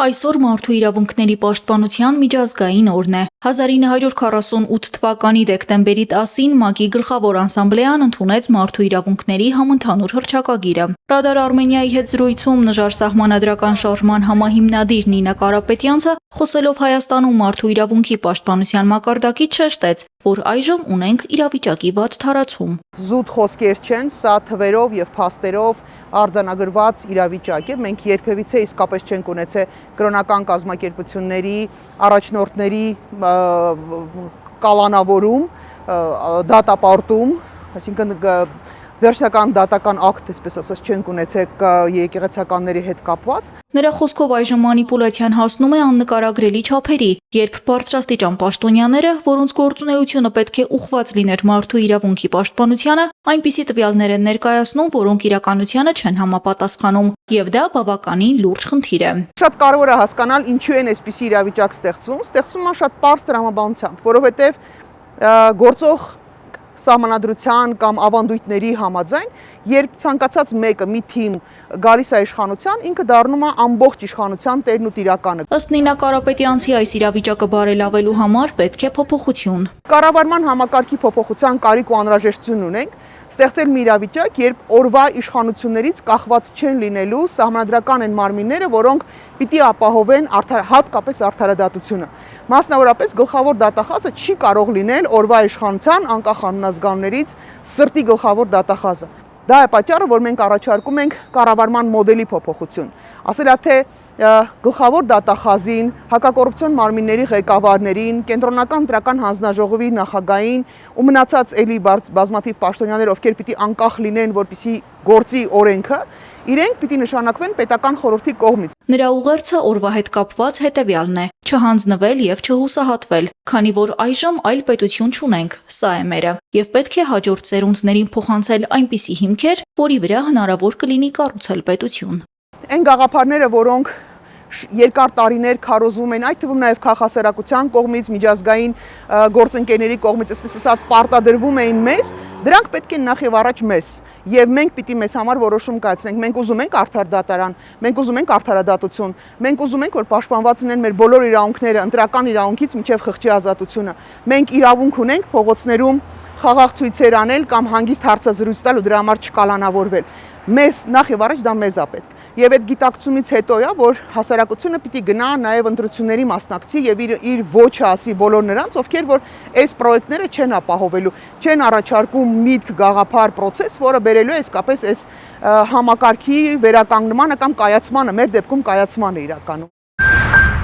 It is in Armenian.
Այսօր Մարդու իրավունքների պաշտպանության միջազգային օրն է։ 1948 թվականի դեկտեմբերի 10-ին ՄԱԿ-ի գլխավոր ասամբլեան ընդունեց Մարդու իրավունքների համընդհանուր հռչակագիրը։ Ռադար Արմենիայի հետ զրույցում նժար սահմանադրական շարժման համահիմնադիր Նինա Կարապետյանցը, խոսելով Հայաստանում մարդու իրավունքի պաշտպանության մակարդակից, շեշտեց, որ այժմ ունենք իրավիճակի վատ թարացում։ Զուտ խոսքեր չեն, սա թվերով եւ փաստերով արձանագրված իրավիճակ է։ Մենք երբևիցե իսկապես չենք ունեցել կրոնական կազմակերպությունների առաջնորդների կալանավորում, դատապարտում, այսինքն վերջնական դատական ակտ, այսպես ասած, չենք ունեցել եկեղեցականների հետ կապված։ Նրա խոսքով այժմ մանիպուլյացիան հասնում է աննկարագրելի չափերի, երբ բարձրաստիճան պաշտոնյաները, որոնց գործունեությունը պետք է ուղղված լիներ մարդու իրավունքի պաշտպանությանը, այնպիսի տվյալներ են ներկայացնում, որոնք իրականությանը չեն համապատասխանում, եւ դա բավականին լուրջ խնդիր է։ Շատ կարևոր է հասկանալ ինչու են այսպիսի իրավիճակ ստեղծվում։ Ստեղծվում է շատ պարզ տրամաբանությամբ, որովհետեւ գործող սահմանադրության կամ ավանդույթների համաձայն, երբ ցանկացած մեկը մի թիմ գալիս է իշխանության, ինքը դառնում է ամբողջ իշխանության տերն ու տիրականը։ Ըստ Նինա Կարապետյանցի, այս իրավիճակը բարելավելու համար պետք է փոփոխություն։ Կառավարման համակարգի փոփոխության կարիք ու անհրաժեշտություն ունենք, ստեղծել մի իրավիճակ, երբ օրվա իշխանություններից կախված չեն լինելու սահմանադրական են մարմինները, որոնք պիտի ապահովեն հատկապես արդարադատությունը։ Մասնավորապես գլխավոր դատախազը չի կարող լինել օրվա իշխանության անկախ անձնազգաններից սրտի գլխավոր դատախազը։ Դա է պատճառը, որ մենք առաջարկում ենք կառավարման մոդելի փոփոխություն։ Ասել է թե գլխավոր դատախազին, հակակոռուպցիոն մարմինների ղեկավարներին, կենտրոնական ընտրական հանձնաժողովի նախագահին ու մնացած էլի բազմաթիվ պաշտոնյաներ, ովքեր պիտի անկախ լինեն, որպեսզի գործի օրենքը, իրենք պիտի նշանակվեն պետական խորհրդի կողմից։ Նրա ուղերձը օրվա հետ կապված հետևյալն է՝ չհանձնվել եւ չհուսահատվել, քանի որ այժմ այլ պետություն չունենք, սա է մերը, եւ պետք է հաջորդ սերունդներին փոխանցել այնպիսի հիմքեր, որի վրա հնարավոր կլինի կառուցել պետություն։ Այն գաղափարները, որոնք երկար տարիներ քարոզվում են, այդ թվում նաև քաղաքասերակցության կողմից, միջազգային գործընկերների կողմից, այսպես ասած, պարտադրվում էին մեզ, դրանք պետք են նախ եւ առաջ մեզ, եւ մենք պիտի մեզ համար որոշում կայացնենք։ Մենք ուզում ենք արդար դատարան, մենք ուզում ենք արդարադատություն, մենք ուզում ենք, որ պաշտպանված լինեն մեր բոլոր իրավունքները, ընտրական իրավունքից մինչեւ խղճի ազատությունը։ Մենք իրավունք ունենք փողոցներում խաղաղ ցույցեր անել կամ հանգիստ հարցազրույց տալ ու դրա համար չկալանավորվել։ Մեզ նախ եւ առաջ դա մեզ է պետք։ Եվ այդ գիտակցումից հետո է, որ հասարակությունը պիտի գնա նաև ընտրությունների մասնակցի եւ իր ոչը ասի բոլոր նրանց, ովքեր որ այս պրոյեկտները չեն ապահովելու, չեն առաջարկում միտք, գաղափար, process, որը բերելու է իսկապես այս համակարգի վերականգնմանը կամ կայացմանը, մեր դեպքում կայացմանը իրականում։